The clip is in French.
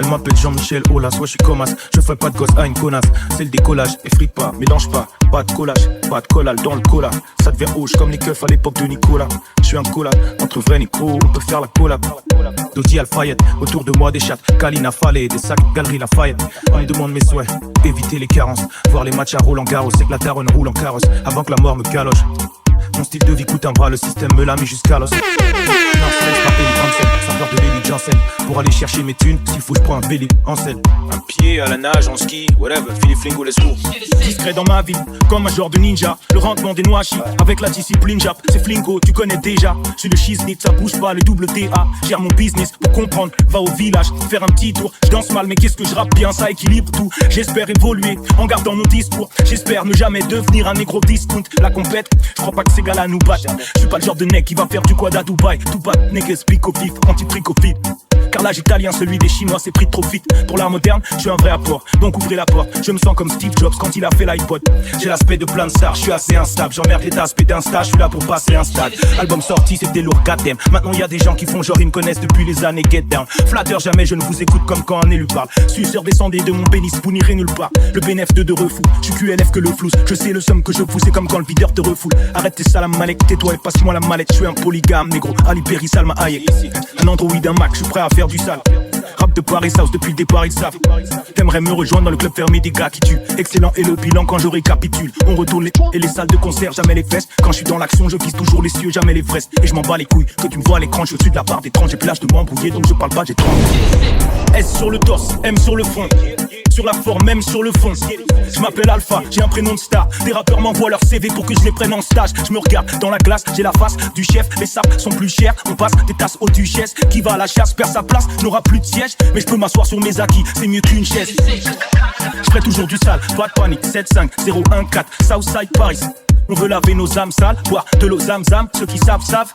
Elle m'appelle Jean-Michel Aulas, ouais je suis comme as. Je fais pas de gosse à une connasse. C'est le décollage, effrite pas, mélange pas. Pas de collage, pas de collal dans le cola. Ça devient rouge comme les keufs à l'époque de Nicolas. Je suis un collab, entre vrai négro, on peut faire la collab. Dodi Alfayette, autour de moi des chattes. Kalina Fallet, des sacs, Galerie Lafayette. On me demande mes souhaits, éviter les carences. Voir les matchs à Roland Garros, c'est que la daronne roule en carrosse. Avant que la mort me caloche. Mon style de vie coûte un bras, le système me l'a mis jusqu'à l'os. Non, ça laisse frapper les grandes scènes, saveur de l'élite j'enseigne. Pour aller chercher mes thunes, s'il faut je prends un vélo en selle. Un pied à la nage, en ski, whatever, Philippe Flingo, les sourds. Discret dans ma ville, comme un genre de ninja. Le rendement des noachis, avec la discipline jap. C'est Flingo, tu connais déjà. Je suis le shiznit, ça bouge pas, le double DA. Gère mon business, pour comprendre, va au village, faire un petit tour. Je danse mal, mais qu'est-ce que je rappe bien, ça équilibre tout. J'espère évoluer, en gardant mon discours. J'espère ne jamais devenir un négro discount. La compète, je crois pas que ces gars-là nous battent. Je suis pas le genre de nec qui va faire du quad à Dubaï. Tout bat, nègre explique au vif, anti-fric au vide. Carrelage italien, celui des Chinois, c'est pris trop vite. Pour l'art moderne, je suis un vrai apport, donc ouvrez la porte. Je me sens comme Steve Jobs quand il a fait l'iPod. J'ai l'aspect de plein de stars, je suis assez instable. J'emmerde les aspects d'insta, je suis là pour passer un stade. Album sorti, c'était lourd, goddamn. Maintenant y a des gens qui font genre ils me connaissent depuis les années get down. Flatteur, jamais je ne vous écoute comme quand un élu parle. Suceur descendez de mon pénis, vous n'irez nulle part. Le bénéf de refou, je suis QLF que le flou. Je sais le somme que je pousse, c'est comme quand le videur te refoule. Arrête tes salam Malek, tais-toi et passe-moi la mallette. Je suis un polygame, négro, Ali Perry, Salma Hayek. Un Android, un Mac, je suis prêt à faire du sale. Rap de Paris House, depuis le départ ils savent. T'aimerais me rejoindre dans le club fermé des gars qui tuent. Excellent et le bilan quand je récapitule. On retourne les et les salles de concert, jamais les fesses. Quand je suis dans l'action, je vise toujours les cieux, jamais les fraises. Et je m'en bats les couilles, que tu me vois à l'écran, je suis de la part d'étrange. J'ai plus l'âge de m'embrouiller, donc je parle pas, j'ai 30. S sur le torse, M sur le front. Sur la forme, même sur le fond. Je m'appelle Alpha, j'ai un prénom de star. Des rappeurs m'envoient leur CV pour que je les prenne en stage. Je me regarde dans la glace, j'ai la face du chef. Les sapes sont plus chers, on passe des tasses aux duchesses. Qui va à la chasse perd sa place, n'aura plus de siège. Mais je peux m'asseoir sur mes acquis, c'est mieux qu'une chaise. Je ferai toujours du sale, pas de panique. 75014, Southside Paris. On veut laver nos âmes sales, boire de l'eau zam-zam. Ceux qui savent, savent.